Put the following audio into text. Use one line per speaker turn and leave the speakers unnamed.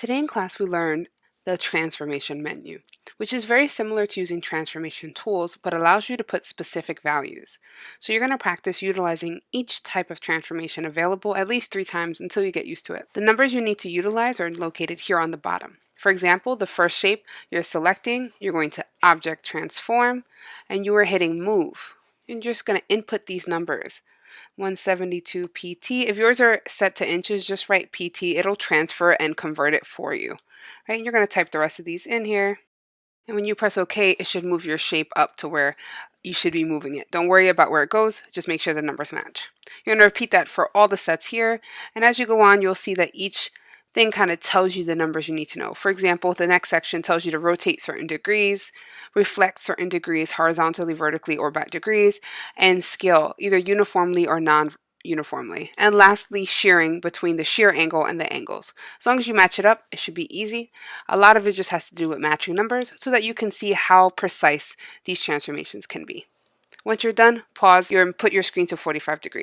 Today in class we learned the transformation menu, which is very similar to using transformation tools but allows you to put specific values. So you're going to practice utilizing each type of transformation available at least 3 times until you get used to it. The numbers you need to utilize are located here on the bottom. For example, the first shape you're selecting, you're going to Object Transform, and you are hitting Move. You're just going to input these numbers. 172 PT. If yours are set to inches, just write PT. It'll transfer and convert it for you. Right? And you're going to type the rest of these in here. And when you press OK, it should move your shape up to where you should be moving it. Don't worry about where it goes. Just make sure the numbers match. You're going to repeat that for all the sets here. And as you go on, you'll see that each thing kind of tells you the numbers you need to know. For example, the next section tells you to rotate certain degrees, reflect certain degrees horizontally, vertically, or by degrees, and scale either uniformly or non-uniformly. And lastly, shearing between the shear angle and the angles. As long as you match it up, it should be easy. A lot of it just has to do with matching numbers so that you can see how precise these transformations can be. Once you're done, pause and put your screen to 45 degrees.